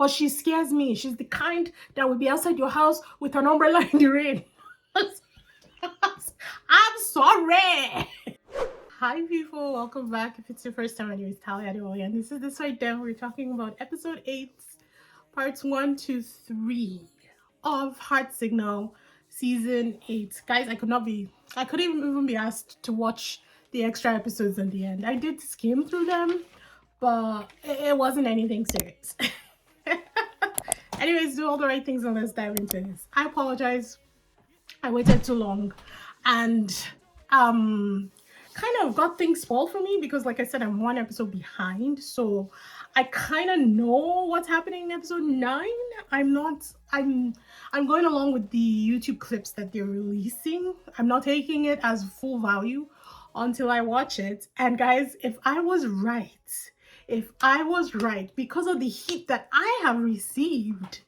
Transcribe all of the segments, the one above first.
but she scares me. She's the kind that will be outside your house with an umbrella in the rain. I'm sorry. Hi people, welcome back. If it's your first time, my name is Talia Adewoye, and this is DISBYDEM. We're talking about episode 8, parts 1 to 3 of Heart Signal season 8. Guys, I couldn't even be asked to watch the extra episodes in the end. I did skim through them, but it wasn't anything serious. Anyways, do all the right things and let's dive into this. I apologize, I waited too long and kind of got things spoiled for me because, like I said, I'm one episode behind, so I kind of know what's happening in episode 9. I'm going along with the YouTube clips that they're releasing. I'm not taking it as full value until I watch it. And guys, if I was right, because of the heat that I have received,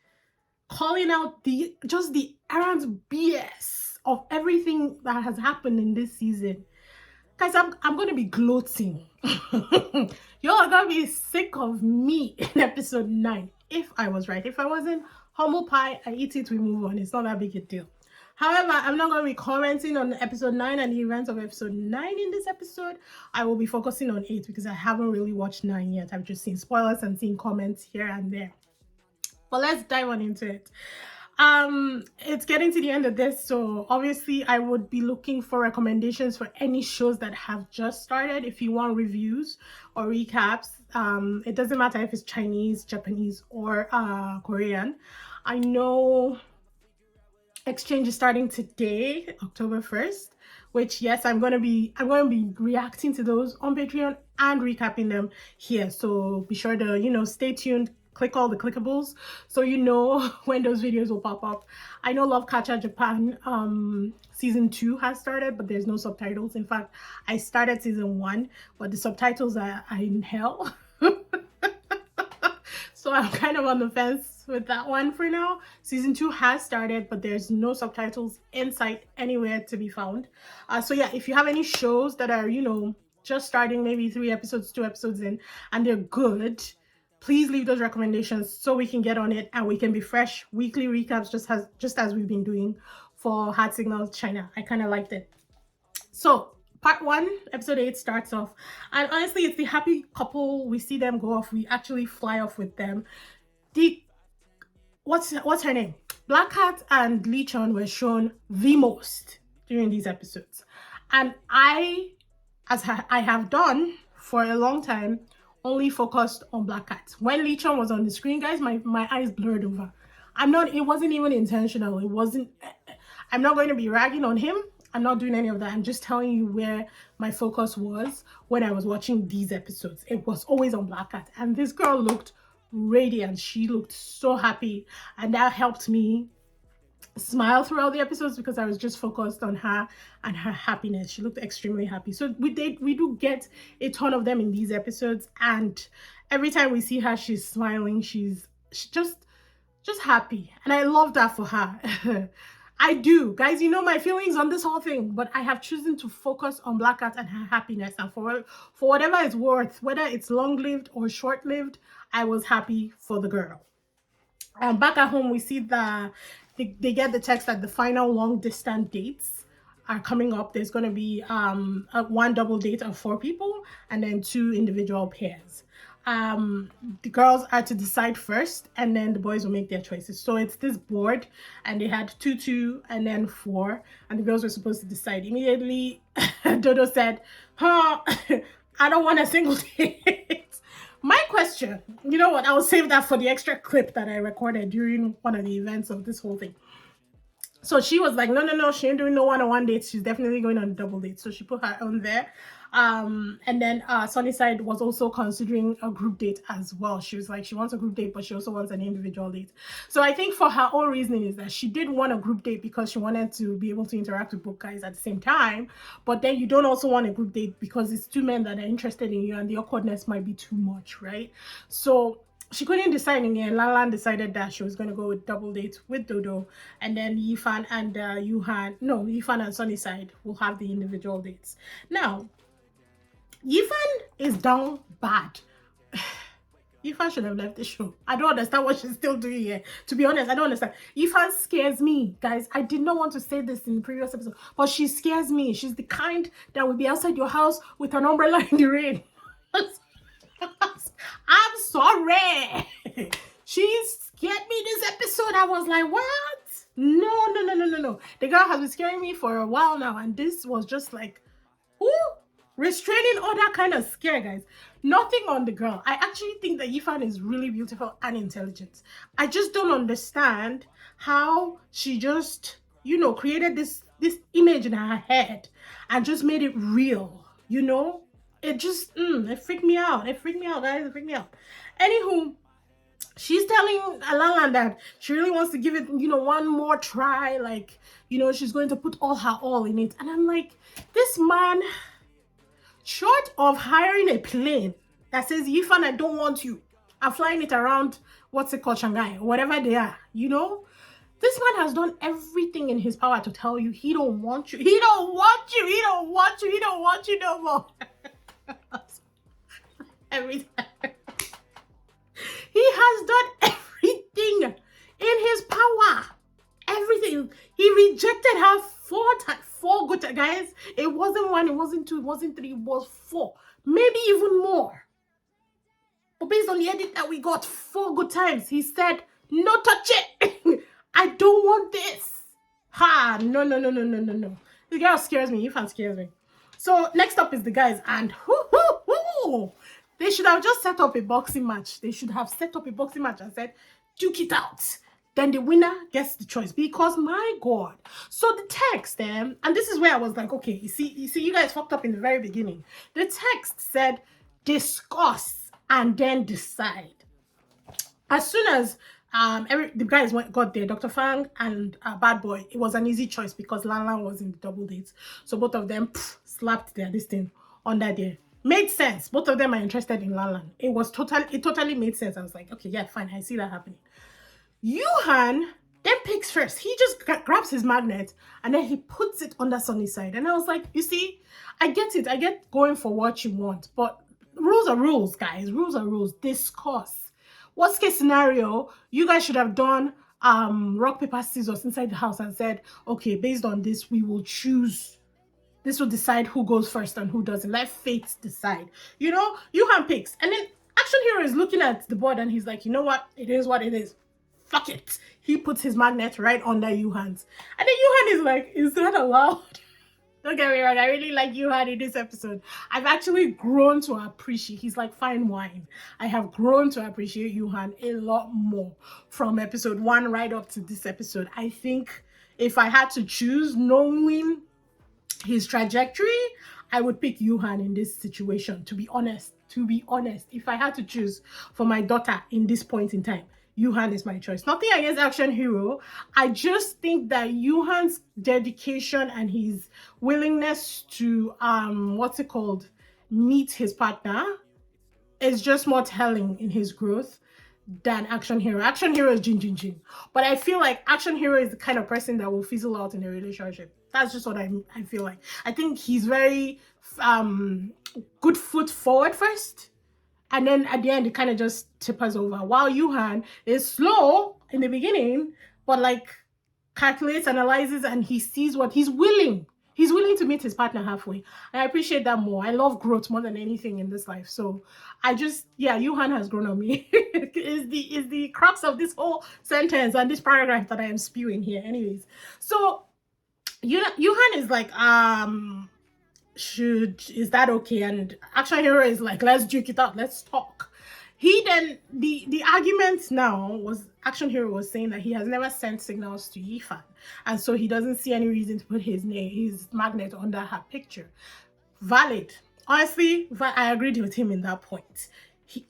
calling out the errant BS of everything that has happened in this season, guys, I'm gonna be gloating. Y'all are gonna be sick of me in episode 9 if I was right. If I wasn't, humble pie, I eat it, we move on. It's not that big a deal. However, I'm not going to be commenting on episode 9 and the events of episode 9 in this episode. I will be focusing on 8 because I haven't really watched 9 yet. I've just seen spoilers and seen comments here and there. But let's dive on into it. It's getting to the end of this, so obviously I would be looking for recommendations for any shows that have just started. If you want reviews or recaps, it doesn't matter if it's Chinese, Japanese, or Korean. I know Exchange is starting today, October 1st, which, yes, I'm going to be reacting to those on Patreon and recapping them here. So be sure to, stay tuned. Click all the clickables so you know when those videos will pop up. I know Love Catcher Japan season 2 has started, but there's no subtitles. In fact, I started season 1, but the subtitles are in hell. So I'm kind of on the fence with that one for now. Season 2 has started, but there's no subtitles in sight anywhere to be found. So yeah, if you have any shows that are, just starting, maybe 3 episodes, 2 episodes in, and they're good, please leave those recommendations so we can get on it and we can be fresh. Weekly recaps just as we've been doing for Heart Signal China. I kind of liked it. So part 1, episode 8 starts off, and honestly, it's the happy couple. We see them go off. We actually fly off with them. What's her name? Black Cat and LeYuan's were shown the most during these episodes, and as I have done for a long time, only focused on Black Cat. When LeYuan was on the screen, guys, my eyes blurred over. It wasn't even intentional. I'm not going to be ragging on him. I'm not doing any of that. I'm just telling you where my focus was when I was watching these episodes. It was always on Black Cat. And this girl looked radiant. She looked so happy. And that helped me smile throughout the episodes because I was just focused on her and her happiness. She looked extremely happy. So we do get a ton of them in these episodes. And every time we see her, she's smiling. She's just happy. And I love that for her. I do. Guys, you know my feelings on this whole thing, but I have chosen to focus on Black Cat and her happiness. And for whatever it's worth, whether it's long-lived or short-lived, I was happy for the girl. And back at home, we see they get the text that the final long-distance dates are coming up. There's going to be one double date of 4 people and then 2 individual pairs. The girls are to decide first and then the boys will make their choices. So it's this board and they had 2, 2 and then 4, and the girls were supposed to decide. Immediately Dodo said, I don't want a single date. My question, you know what, I will save that for the extra clip that I recorded during one of the events of this whole thing. So she was like, no, she ain't doing no one-on-one dates. She's definitely going on a double date. So she put her own there. And then Sunnyside was also considering a group date as well. She was like, she wants a group date, but she also wants an individual date. So I think for her own reasoning is that she did want a group date because she wanted to be able to interact with both guys at the same time. But then you don't also want a group date because it's 2 men that are interested in you and the awkwardness might be too much, right? So she couldn't decide in the end. Lan decided that she was going to go with double dates with Dodo, and then Efan and Efan and Sunnyside will have the individual dates. Now, Efan is down bad. Efan should have left the show. I don't understand what she's still doing here. To be honest, I don't understand. Efan scares me, guys. I did not want to say this in the previous episode, but she scares me. She's the kind that will be outside your house with an umbrella in the rain. I'm sorry. She scared me this episode. I was like, what? No. The girl has been scaring me for a while now, and this was just like, ooh, restraining order kind of scare, guys. Nothing on the girl. I actually think that Efan is really beautiful and intelligent. I just don't understand how she just, you know, created this image in her head and just made it real, you know? It just, it freaked me out. It freaked me out, guys. It freaked me out. Anywho, she's telling Lalan that she really wants to give it, you know, one more try. Like, you know, she's going to put all her all in it. And I'm like, this man, short of hiring a plane that says, Efan, I don't want you, I'm flying it around, what's it called, Shanghai, whatever they are, you know? This man has done everything in his power to tell you he don't want you. He don't want you. He don't want you. He don't want you no more. Every time. He has done everything in his power. Everything. He rejected her 4 good times. Guys, it wasn't 1, it wasn't 2, it wasn't 3, it was 4. Maybe even more. But based on the edit that we got, 4 good times, he said, no touch it. I don't want this. Ha, no. The girl scares me. Efan scares me. So next up is the guys, and they should have just set up a boxing match. They should have set up a boxing match and said, duke it out. Then the winner gets the choice. Because my God. So the text, and this is where I was like, okay, you see, you guys fucked up in the very beginning. The text said, discuss and then decide. As soon as the guys got there, Dr. Fang and Bad Boy, it was an easy choice because Lan was in the double dates. So both of them slapped this thing under there. Made sense. Both of them are interested in Lan. It totally made sense. I was like, okay, yeah, fine. I see that happening. Yuhan then picks first. He just grabs his magnet and then he puts it under Sunnyside. And I was like, you see, I get it. I get going for what you want. But rules are rules, guys. Rules are rules. Discuss. Worst case scenario, you guys should have done rock, paper, scissors inside the house and said, okay, based on this, we will choose. This will decide who goes first and who doesn't. Let fate decide. You know, Yuhan picks. And then Action Hero is looking at the board and he's like, you know what? It is what it is. Fuck it. He puts his magnet right under Yuhan's. And then Yuhan is like, is that allowed? Don't get me wrong, I really like Yuhan in this episode. I've actually grown to appreciate, he's like fine wine. I have grown to appreciate Yuhan a lot more from episode 1 right up to this episode. I think if I had to choose, knowing his trajectory, I would pick Yuhan in this situation, to be honest. If I had to choose for my daughter in this point in time, Yuhan is my choice. Nothing against Action Hero. I just think that Yuhan's dedication and his willingness to meet his partner is just more telling in his growth than Action Hero. Action Hero is jin. But I feel like Action Hero is the kind of person that will fizzle out in a relationship. That's just what I feel like. I think he's very good foot forward first. And then at the end, it kind of just tippers over. While Yuhan is slow in the beginning, but like calculates, analyzes, and he sees what he's willing. He's willing to meet his partner halfway. And I appreciate that more. I love growth more than anything in this life. So Yuhan has grown on me. is the crux of this whole sentence and this paragraph that I am spewing here. Anyways, so Yuhan is like, is that okay? And Action Hero is like, let's duke it out, let's talk. He then, the argument now was, Action Hero was saying that he has never sent signals to Efan, and so he doesn't see any reason to put his magnet under her picture. Valid. Honestly, I agreed with him in that point.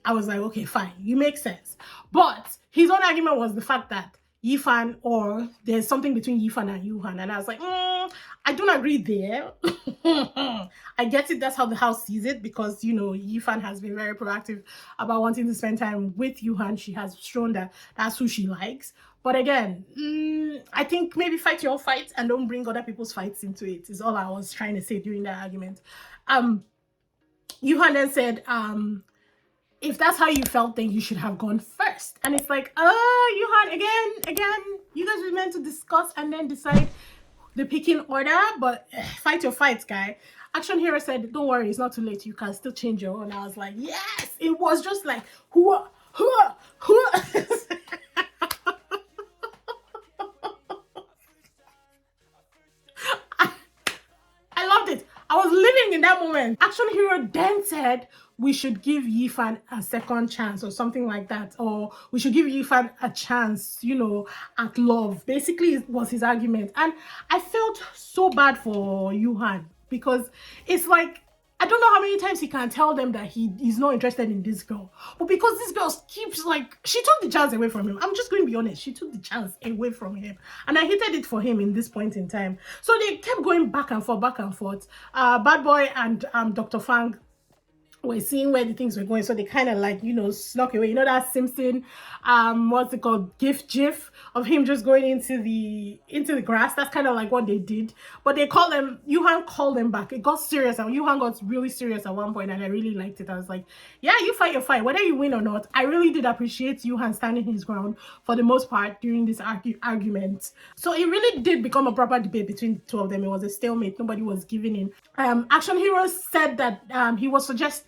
I was like, okay, fine, you make sense. But his own argument was the fact that Efan, or there's something between Efan and Yuhan, and I was like, I don't agree there. I get it, that's how the house sees it, because, you know, Efan has been very proactive about wanting to spend time with Yuhan. She has shown that that's who she likes. But again, I think maybe fight your own fights and don't bring other people's fights into it, is all I was trying to say during that argument. Yuhan then said, if that's how you felt, then you should have gone first. And it's like, Yuhan, again, you guys were meant to discuss and then decide the picking order, but fight your fights, guy. Action Hero said, don't worry, it's not too late. You can still change your own. I was like, yes! It was just like, hua. I loved it. I was living in that moment. Action Hero then said we should give Efan a second chance or something like that. Or we should give Efan a chance, you know, at love. Basically, it was his argument. And I felt so bad for Yuhan because it's like, I don't know how many times he can tell them that he's not interested in this girl. But because this girl keeps like, she took the chance away from him. I'm just going to be honest. She took the chance away from him. And I hated it for him in this point in time. So they kept going back and forth, back and forth. Bad Boy and Dr. Fang were seeing where the things were going, so they kind of like, you know, snuck away. You know that Simpson what's it called, gif of him just going into the grass? That's kind of like what they did. But they called them, Yuhan called them back. It got serious, and Yuhan got really serious at one point, and I really liked it. I was like, yeah, you fight your fight, whether you win or not. I really did appreciate Yuhan standing his ground for the most part during this argument. So it really did become a proper debate between the two of them. It was a stalemate. Nobody was giving in. Action Hero said that he was suggesting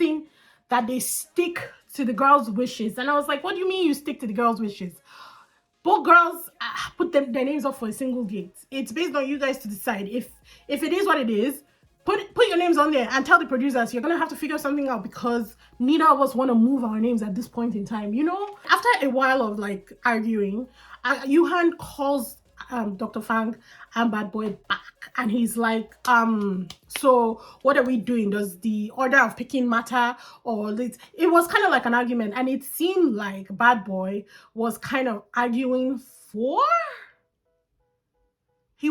that they stick to the girls' wishes. And I was like, what do you mean you stick to the girls' wishes? Both girls put their names up for a single gate. It's based on you guys to decide. If it is what it is, put your names on there and tell the producers you're gonna have to figure something out, because neither of us want to move our names at this point in time, you know? After a while of like arguing, Yuhan calls Dr. Fang and Bad Boy back, and he's like, so what are we doing? Does the order of picking matter? Or it was kind of like an argument, and it seemed like Bad Boy was kind of arguing for, I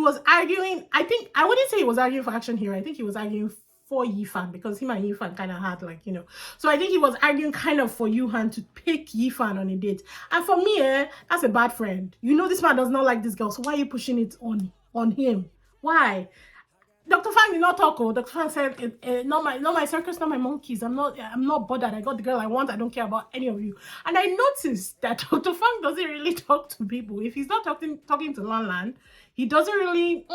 wouldn't say he was arguing for Action Hero. I think he was arguing for Efan, because him and Efan kind of had like, you know, so I think he was arguing kind of for Yuhan to pick Efan on a date. And for me, that's a bad friend. You know, this man does not like this girl, so why are you pushing it on him? Why? Dr. Fang did not talk. Dr. Fang said, not my circus, not my monkeys. I'm not bothered. I got the girl I want. I don't care about any of you. And I noticed that Dr. Fang doesn't really talk to people. If he's not talking to Lan, he doesn't really.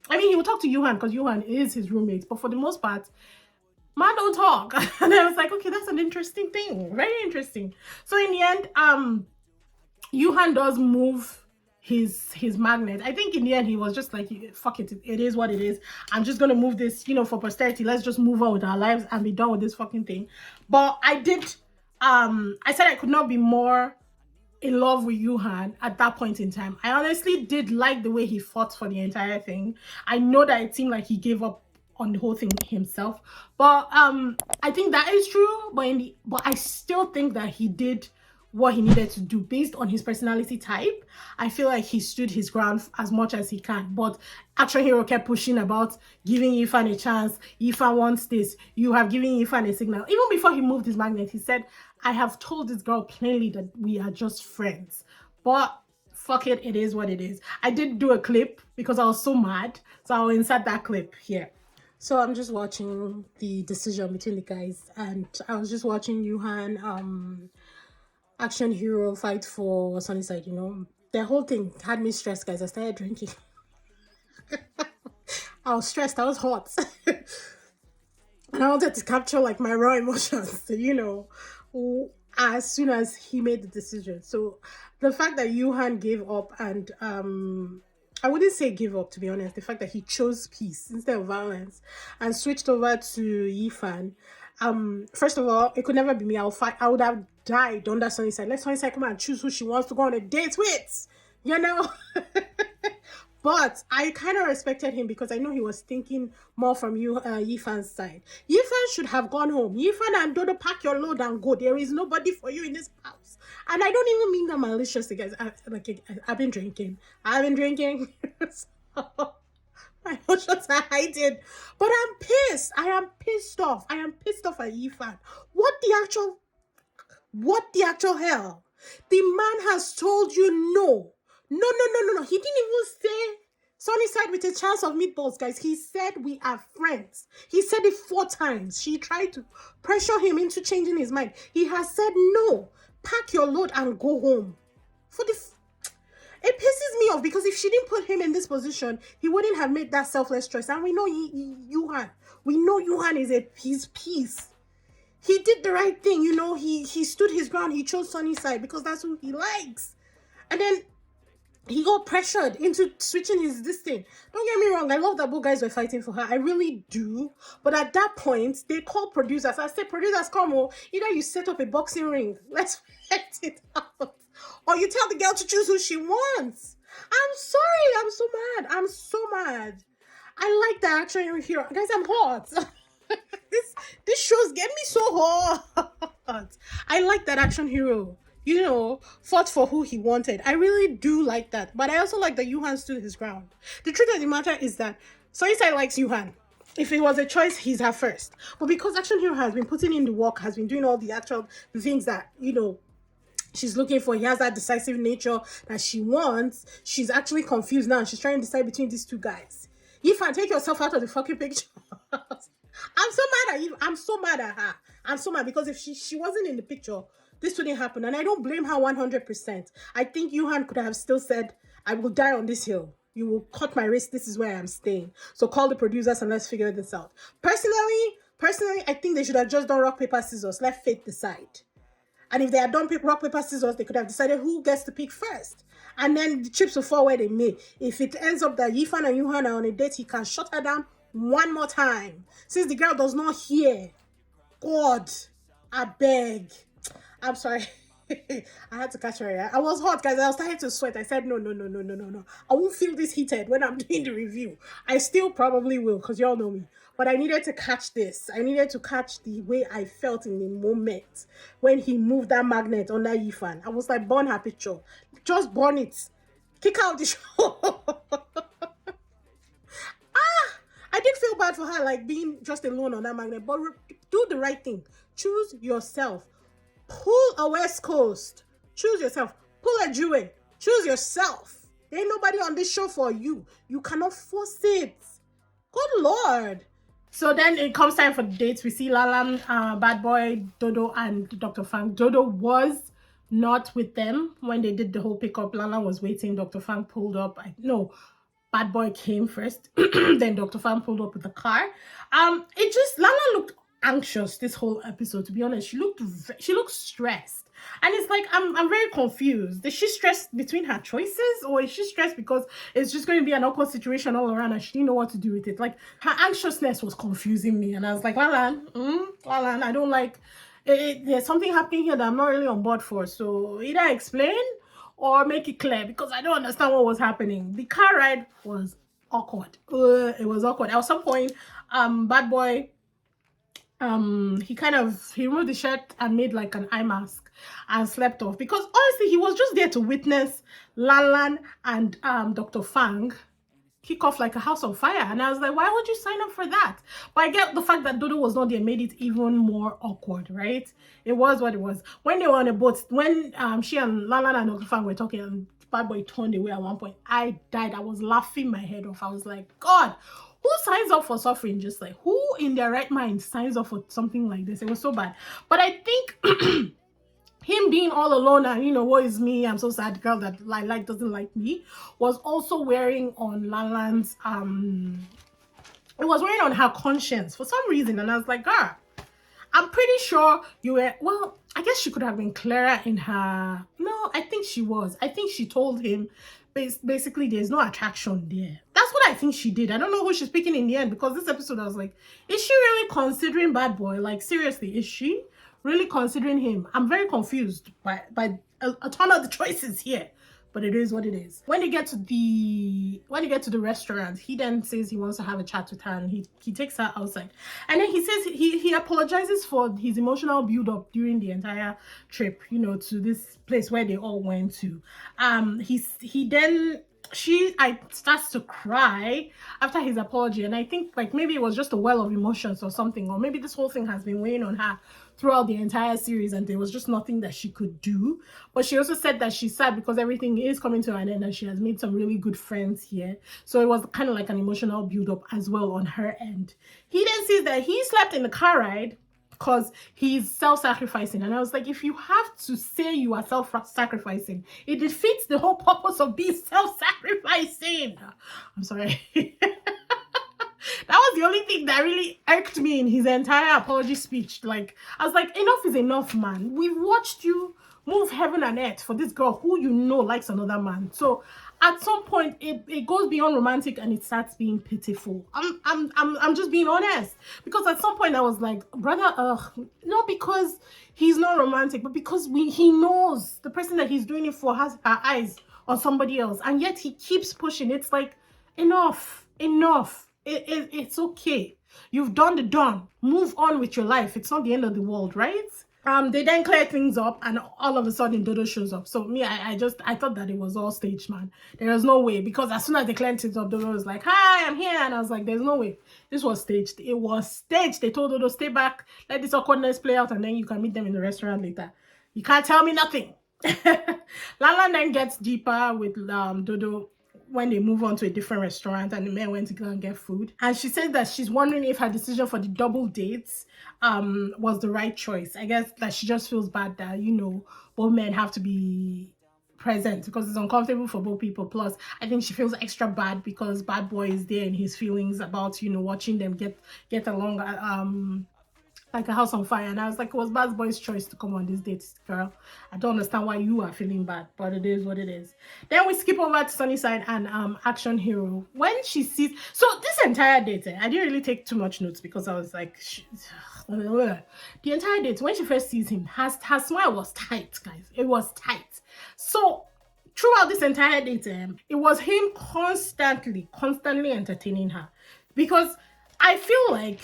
I mean, he will talk to Yuhan because Yuhan is his roommate. But for the most part, man don't talk. And I was like, okay, that's an interesting thing. Very interesting. So in the end, Yuhan does move his magnet. I think in the end he was just like, fuck it, it is what it is. I'm just gonna move this, you know, for posterity. Let's just move on with our lives and be done with this fucking thing. But I did I said I could not be more in love with Yuhan at that point in time. I honestly did like the way he fought for the entire thing. I know that it seemed like he gave up on the whole thing himself, but I think that is true. But I still think that he did what he needed to do based on his personality type. I feel like he stood his ground as much as he can. But Action Hero kept pushing about giving Efan a chance. Efan wants this. You have given Efan a signal. Even before he moved his magnet, he said, I have told this girl plainly that we are just friends. But fuck it, it is what it is. I did do a clip because I was so mad. So I'll insert that clip here. So I'm just watching the decision between the guys. And I was just watching Yuhan, Action Hero fight for Sunnyside, you know. The whole thing had me stressed, guys. I started drinking. I was stressed. I was hot. And I wanted to capture like my raw emotions, you know, as soon as he made the decision. So the fact that Yuhan gave up, and I wouldn't say give up, to be honest. The fact that he chose peace instead of violence and switched over to Efan. First of all, it could never be me. I would have died under Sunnyside. Let Sunnyside come and choose who she wants to go on a date with, you know. But I kind of respected him because I know he was thinking more from Yifan's side. Yifan should have gone home. Yifan and Dodo, pack your load and go. There is nobody for you in this house. And I don't even mean that maliciously, guys. I've been drinking. So, my emotions are hiding. But I'm pissed. I am pissed off. I am pissed off at Yifan. What the actual hell? The man has told you no. No. He didn't even say Sunnyside with a chance of meatballs, guys. He said we are friends. He said it 4 times. She tried to pressure him into changing his mind. He has said no. Pack your load and go home. It pisses me off because if she didn't put him in this position, he wouldn't have made that selfless choice. And we know Yuhan. We know Yuhan is his piece. He did the right thing, you know. He stood his ground. He chose Sunnyside because that's who he likes. And then he got pressured into switching this thing. Don't get me wrong, I love that both guys were fighting for her. I really do. But at that point, they called producers. I said, producers, come on. Either you set up a boxing ring. Let's fight it out. Or you tell the girl to choose who she wants. I'm sorry. I'm so mad. I'm so mad. I like that action hero. Guys, I'm hot. This show's getting me so hot. I like that action hero. You know, fought for who he wanted. I really do like that. But I also like that Yuhan stood his ground. The truth of the matter is that Sunnyside likes Yuhan. If it was a choice, he's her first. But because Action Hero has been putting in the work, has been doing all the things that, you know, she's looking for, he has that decisive nature that she wants, she's actually confused now. She's trying to decide between these two guys. Efan, take yourself out of the fucking picture. I'm so mad at you. I'm so mad at her. I'm so mad because if she wasn't in the picture, this wouldn't happen. And I don't blame her 100%. I think Yuhan could have still said, I will die on this hill. You will cut my wrist. This is where I'm staying. So call the producers and let's figure this out. Personally, I think they should have just done rock, paper, scissors. Let fate decide. And if they had done rock, paper, scissors, they could have decided who gets to pick first. And then the chips will fall where they may. If it ends up that Efan and Yuhan are on a date, he can shut her down one more time. Since the girl does not hear. God, I beg. I'm sorry. I had to catch her. I was hot, guys. I was starting to sweat. I said, no. I won't feel this heated when I'm doing the review. I still probably will, because y'all know me. But I needed to catch this. I needed to catch the way I felt in the moment when he moved that magnet under Efan. I was like, burn her picture. Just burn it. Kick out the show. I did feel bad for her, like being just alone on that magnet. But do the right thing. Choose yourself. Pull a West Coast. Choose yourself. Pull a Jewel. Choose yourself. There ain't nobody on this show for you. You cannot force it. Good Lord. So then it comes time for the dates. We see Lalan, Bad Boy, Dodo, and Dr. Fang. Dodo was not with them when they did the whole pickup. Lalan was waiting. Dr. Fang pulled up. Bad Boy came first. Then Dr. Fang pulled up with the car. Lalan looked anxious this whole episode, to be honest. She looked stressed, and it's like I'm very confused. Is she stressed between her choices, or is she stressed because it's just going to be an awkward situation all around and she didn't know what to do with it? Like, her anxiousness was confusing me, and I was like, Lalan, I don't like it. There's something happening here that I'm not really on board for. So either explain or make it clear, because I don't understand what was happening. The car ride was awkward. It was awkward. At some point, Bad Boy, he removed the shirt and made like an eye mask and slept off, because honestly he was just there to witness Lalan and Dr. Fang kick off like a house on fire. And I was like, why would you sign up for that? But I get the fact that Dodo was not there made it even more awkward, right? It was what it was. When they were on a boat, when she and Lalan and Dr. Fang were talking and Bad Boy turned away at one point, I died. I was laughing my head off. I was like, God, who signs up for suffering? Just like, who in their right mind signs up for something like this? It was so bad. But I think him being all alone and, you know, what is me? I'm so sad, girl that I like doesn't like me, was also wearing on Lalan's, it was wearing on her conscience for some reason. And I was like, girl, I'm pretty sure you were, well, I guess she could have been clearer in her, no, I think she was. I think she told him, basically, there's no attraction there. That's what I think she did. I don't know who she's picking in the end, because this episode I was like, is she really considering Bad Boy? Like, seriously, is she really considering him? I'm very confused by a ton of the choices here, but it is what it is. When they get to the restaurant, he then says he wants to have a chat with her, and he takes her outside, and then he says he apologizes for his emotional build-up during the entire trip, you know, to this place where they all went to. She starts to cry after his apology, and I think like maybe it was just a well of emotions or something, or maybe this whole thing has been weighing on her throughout the entire series, and there was just nothing that she could do. But she also said that she's sad because everything is coming to an end and she has made some really good friends here. So it was kind of like an emotional build-up as well on her end. He then says that he slept in the car ride because he's self-sacrificing. And I was like, if you have to say you are self-sacrificing, it defeats the whole purpose of being self-sacrificing. I'm sorry. That was the only thing that really irked me in his entire apology speech. Like, I was like, enough is enough, man. We've watched you move heaven and earth for this girl who you know likes another man. So at some point it goes beyond romantic and it starts being pitiful. I'm just being honest, because at some point I was like, brother, not because he's not romantic, but because he knows the person that he's doing it for has her eyes on somebody else, and yet he keeps pushing. It's like, enough. It's okay. You've done the done. Move on with your life. It's not the end of the world, right? They then clear things up, and all of a sudden Dodo shows up. So me, I thought that it was all staged, man. There was no way, because as soon as they cleared things up, Dodo was like, "Hi, I'm here," and I was like, "There's no way. This was staged. It was staged." They told Dodo, "Stay back, let this awkwardness play out, and then you can meet them in the restaurant later. You can't tell me nothing." Lala then gets deeper with Dodo when they move on to a different restaurant, and the men went to go and get food. And she said that she's wondering if her decision for the double dates was the right choice. I guess that she just feels bad that, you know, both men have to be present because it's uncomfortable for both people. Plus, I think she feels extra bad because Bad Boy is there and his feelings about, you know, watching them get along like a house on fire. And I was like, it was Bad Boy's choice to come on this date, girl. I don't understand why you are feeling bad, but it is what it is. Then we skip over to Sunnyside and Action Hero. When she sees, so this entire date, I didn't really take too much notes because I was like, the entire date, when she first sees him, her smile was tight, guys. It was tight. So throughout this entire date, it was him constantly entertaining her, because I feel like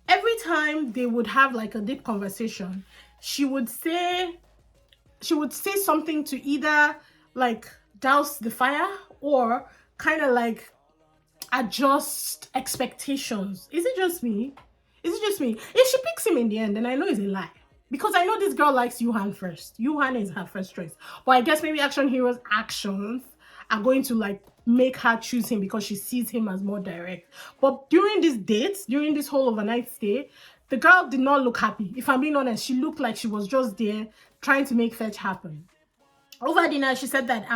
every time they would have like a deep conversation, she would say something to either like douse the fire or kind of like adjust expectations. Is it just me? If she picks him in the end, then I know it's a lie, because I know this girl likes Yuhan first. Yuhan is her first choice, but I guess maybe Action Hero's actions are going to like make her choose him because she sees him as more direct. But during this date, during this whole overnight stay, the girl did not look happy. If I'm being honest, she looked like she was just there trying to make fetch happen. Over dinner, she said that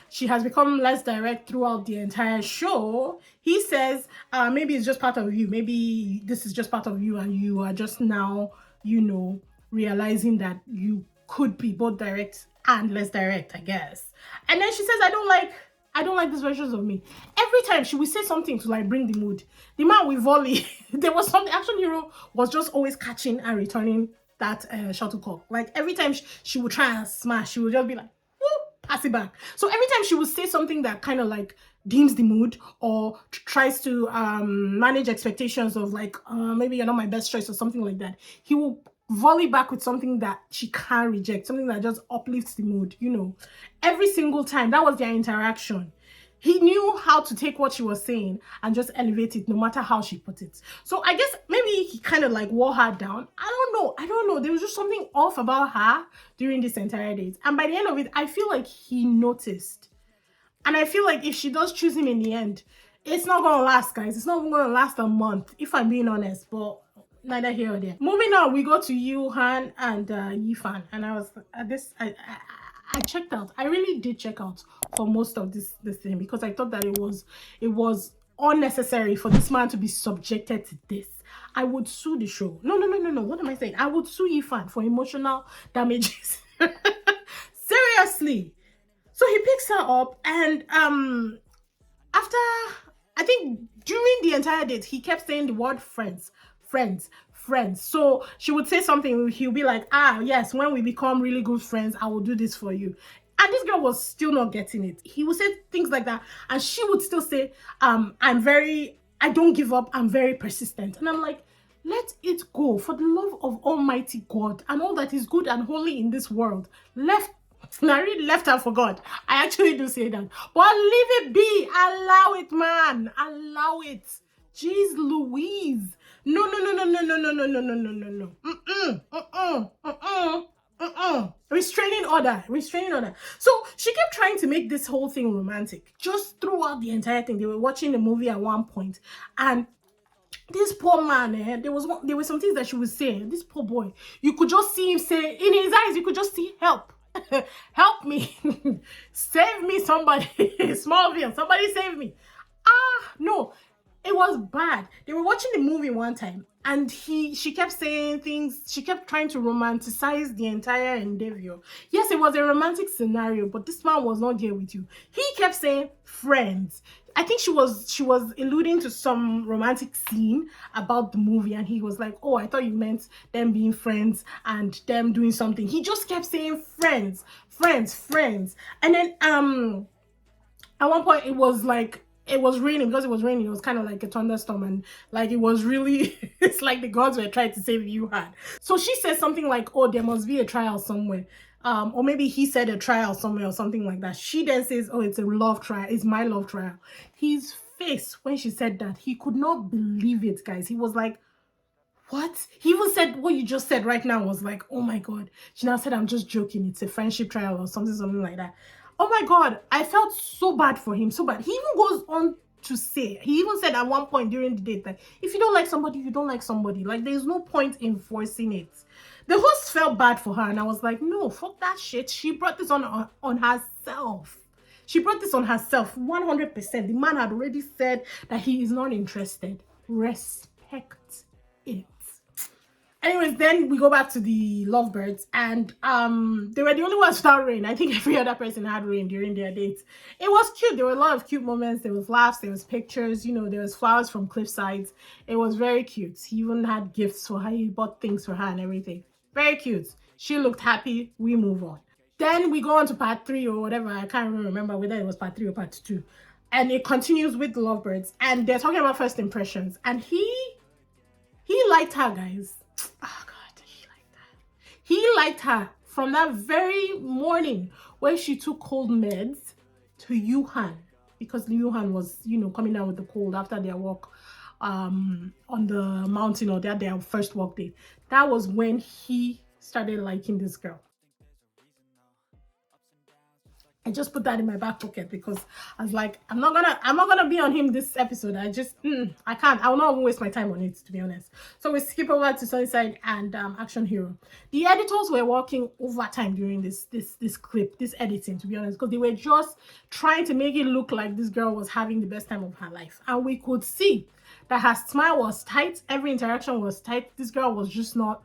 she has become less direct throughout the entire show. He says maybe it's just part of you. Maybe this is just part of you, and you are just now, you know, realizing that you could be both direct and less direct, I guess. And then she says, I don't like these versions of me. Every time she would say something to like bring the mood, the man with volley, there was something. Action Hero was just always catching and returning that shuttlecock. Like every time she would try and smash, she would just be like, woo, pass it back. So every time she would say something that kind of like dims the mood or tries to manage expectations of like, maybe you're not my best choice or something like that, he will volley back with something that she can't reject, something that just uplifts the mood, you know. Every single time, that was their interaction. He knew how to take what she was saying and just elevate it no matter how she put it. So I guess maybe he kind of like wore her down. I don't know. There was just something off about her during this entire date. And by the end of it, I feel like he noticed. And I feel like if she does choose him in the end, it's not going to last, guys. It's not even going to last a month, if I'm being honest. But neither here or there. Moving on, we go to Yuhan and Efan, and I was at this. I checked out. I really did check out for most of this thing, because I thought that it was unnecessary for this man to be subjected to this. I would sue the show. No. What am I saying? I would sue Efan for emotional damages. Seriously. So he picks her up, and after, I think during the entire date, he kept saying the word friends. So she would say something, he'll be like, yes, when we become really good friends, I will do this for you. And this girl was still not getting it. He would say things like that, and she would still say, I don't give up, I'm very persistent. And I'm like, let it go, for the love of Almighty God and all that is good and holy in this world. I really left her for God. I actually do say that. But leave it be. Allow it, man. Allow it. Jeez Louise. No, no, no, no, no, no, no, no, no, no, no, no, no. Restraining order, restraining order. So she kept trying to make this whole thing romantic just throughout the entire thing. They were watching the movie at one point, and this poor man, there were some things that she was saying. This poor boy, you could just see him say in his eyes, you could just see help. Help me. Save me, somebody. Smallville, somebody save me. No, it was bad. They were watching the movie one time, and she kept saying things. She kept trying to romanticize the entire endeavor. Yes, it was a romantic scenario, but this man was not there with you. He kept saying friends. I think she was alluding to some romantic scene about the movie, and he was like, "Oh, I thought you meant them being friends and them doing something." He just kept saying friends, friends, friends, and then at one point it was like it was raining. Because it was raining, it was kind of like a thunderstorm, and like it was really it's like the gods were trying to save Yuhan. So she said something like, "Oh, there must be a trial somewhere." Or maybe he said a trial somewhere or something like that. She then says, "Oh, it's a love trial, it's my love trial." His face when she said that, he could not believe it, guys. He was like, what? He even said what you just said right now was like, oh my god. She now said, "I'm just joking, it's a friendship trial," or something like that. Oh my god, I felt so bad for him, so bad. He even goes on to say, he even said at one point during the date that if you don't like somebody, you don't like somebody. Like, there's no point in forcing it. The host felt bad for her, and I was like, no, fuck that shit. She brought this on herself. She brought this on herself 100%. The man had already said that he is not interested. Respect it. Anyways, then we go back to the lovebirds, and they were the only ones without rain. I think every other person had rain during their dates. It was cute. There were a lot of cute moments. There was laughs, there was pictures, there was flowers from cliff sides. It was very cute. He even had gifts for her. He bought things for her and everything. Very cute. She looked happy. We move on. Then we go on to part 3 or whatever. I can't even remember whether it was part 3 or part 2. And it continues with the lovebirds, and they're talking about first impressions. And he liked her, guys. Oh god, he liked her. He liked her from that very morning when she took cold meds to Yuhan, because Yuhan was, coming down with the cold after their walk on the mountain, or their first walk day. That was when he started liking this girl. I just put that in my back pocket because I was like, I'm not gonna be on him this episode. I just I can't. I will not waste my time on it, to be honest. So we skip over to Sunnyside and Action Hero. The editors were working overtime during this clip, this editing, to be honest, because they were just trying to make it look like this girl was having the best time of her life, and we could see that her smile was tight. Every interaction was tight. This girl was just not.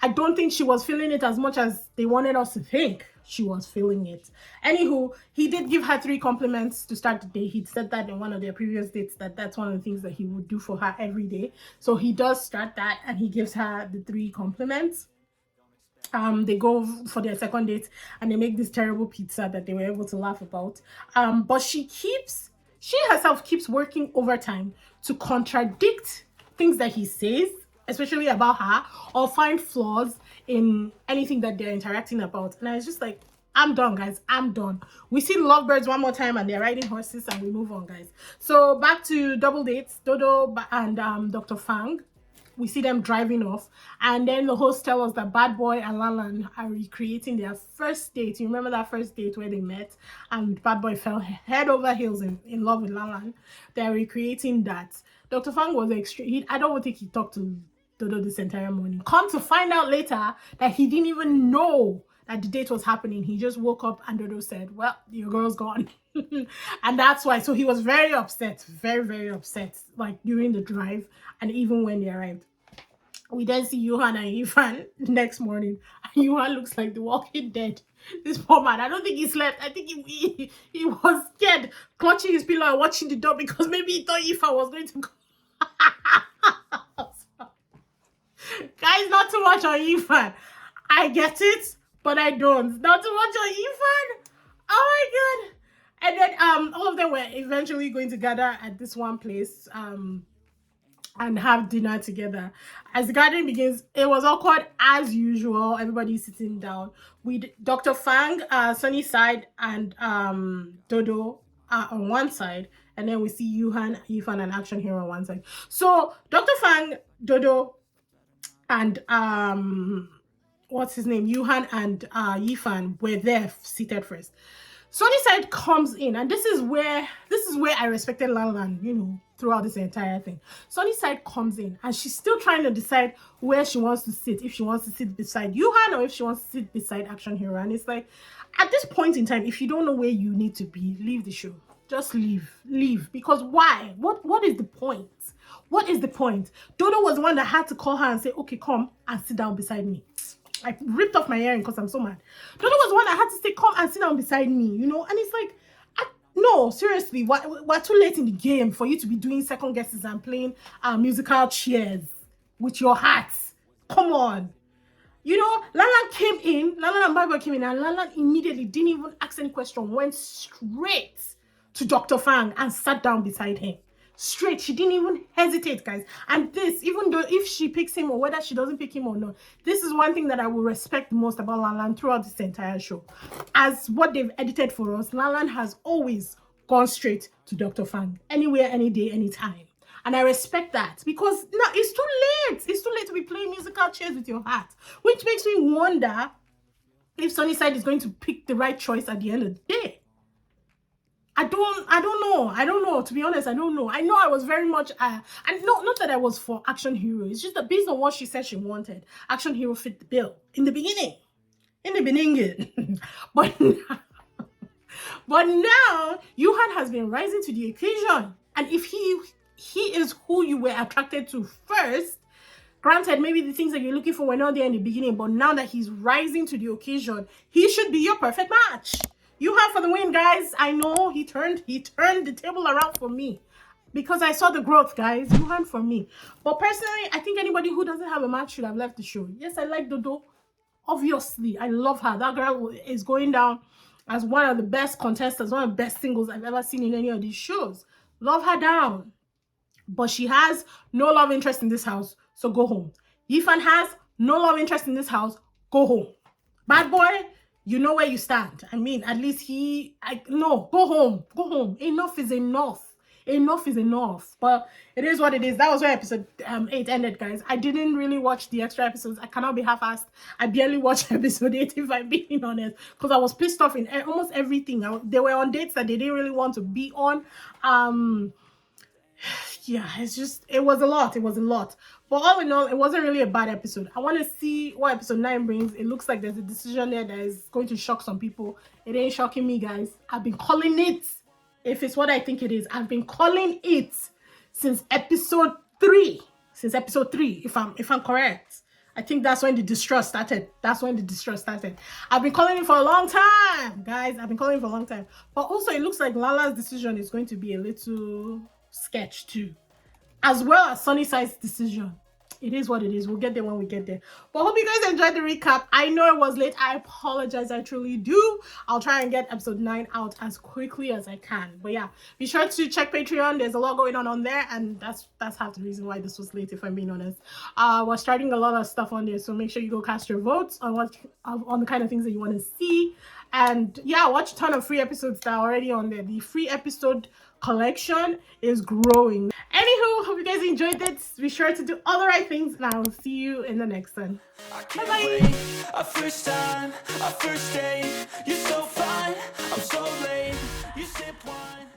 I don't think she was feeling it as much as they wanted us to think she was feeling it. Anywho, he did give her 3 compliments to start the day. He'd said that in one of their previous dates, that that's one of the things that he would do for her every day. So he does start that, and he gives her the 3 compliments. They go for their second date, and they make this terrible pizza that they were able to laugh about. But she herself keeps working overtime to contradict things that he says, especially about her, or find flaws in anything that they're interacting about. And I was just like, I'm done, guys. I'm done. We see the lovebirds one more time, and they're riding horses, and we move on, guys. So back to double dates, Dodo and Dr. Fang. We see them driving off, and then the host tells us that Bad Boy and Lalan are recreating their first date. You remember that first date where they met and Bad Boy fell head over heels in love with Lalan? They're recreating that. Dr. Fang was extreme. I don't think he talked to Dodo this entire morning. Come to find out later that he didn't even know that the date was happening. He just woke up and Dodo said, "Well, your girl's gone." And that's why. So he was very upset, very, very upset, like during the drive and even when they arrived. We then see Yuan and Efan next morning, and Yuan looks like the Walking Dead. This poor man, I don't think he slept. I think he was scared, clutching his pillow and watching the door, because maybe he thought Efan was going to go. Guys, not too much on Efan. I get it, but I don't. Not too much on Efan. Oh my god. And then all of them were eventually going to gather at this one place and have dinner together. As the gathering begins, it was awkward as usual. Everybody sitting down with Dr. Fang, Sunnyside, and Dodo on one side, and then we see Yuan, Efan, and Action Hero on one side. So Dr. Fang, Dodo, and what's his name, Yuan and Efan were there seated first. Sunnyside comes in, and this is where I respected Lan, you know, throughout this entire thing. Sunnyside comes in, and she's still trying to decide where she wants to sit, if she wants to sit beside Yuan or if she wants to sit beside Action Hero. And it's like, at this point in time, if you don't know where you need to be, leave the show. Just leave. Because why? What is the point? What is the point? Dodo was the one that had to call her and say, okay, come and sit down beside me. I ripped off my earring because I'm so mad. Dodo was the one that had to say, come and sit down beside me, you know? And it's like, no, seriously, we're too late in the game for you to be doing second guesses and playing musical chairs with your hats. Come on. You know, Lala came in, Lala and Bible came in, and Lala immediately didn't even ask any question, went straight to Dr. Fang and sat down beside him. Straight. She didn't even hesitate, guys. And this, even though if she picks him or whether she doesn't pick him or not, this is one thing that I will respect most about Lalan throughout this entire show. As what they've edited for us, Lalan has always gone straight to Dr. Fang. Anywhere, any day, anytime. And I respect that because no, it's too late. It's too late to be playing musical chairs with your hat. Which makes me wonder if Sunnyside is going to pick the right choice at the end of the day. I don't know. To be honest, I don't know. I know I was very much, and not that I was for Action Hero. It's just that based on what she said she wanted, Action Hero fit the bill in the beginning. But now, Yuan has been rising to the occasion. And if he is who you were attracted to first, granted, maybe the things that you're looking for were not there in the beginning, but now that he's rising to the occasion, he should be your perfect match. Yuan for the win, guys. I know he turned the table around for me because I saw the growth, guys. Yuan for me. But personally, I think anybody who doesn't have a match should have left the show. Yes, I like Dodo. Obviously, I love her. That girl is going down as one of the best contestants, one of the best singles I've ever seen in any of these shows. Love her down. But she has no love interest in this house, so go home. Efan has no love interest in this house, go home. Bad boy, you know where you stand. I mean, at least no, go home. Enough is enough. Enough is enough. But it is what it is. That was where episode 8 ended, guys. I didn't really watch the extra episodes. I cannot be half-assed. I barely watched episode 8, if I'm being honest, because I was pissed off in almost everything. They were on dates that they didn't really want to be on. Yeah, it was a lot. But all in all, it wasn't really a bad episode. I want to see what episode 9 brings. It looks like there's a decision there that is going to shock some people. It ain't shocking me, guys. I've been calling it. If it's what I think it is, I've been calling it since episode 3. If I'm correct. I think that's when the distrust started. I've been calling it for a long time, guys. But also, it looks like Lala's decision is going to be a little sketch too, as well as Sunnyside's decision. It is what it is. We'll get there when we get there. But hope you guys enjoyed the recap. I know it was late. I apologize. I truly do. I'll try and get episode 9 out as quickly as I can. But yeah, be sure to check Patreon. There's a lot going on there, and that's half the reason why this was late, if I'm being honest. We're starting a lot of stuff on there, so make sure you go cast your votes on the kind of things that you want to see. And yeah, watch a ton of free episodes that are already on there. The free episode collection is growing. Anywho, hope you guys enjoyed this. Be sure to do all the right things, and I will see you in the next one. Bye-bye. Our first time, our first date. You're so fine, I'm so late. You sip wine.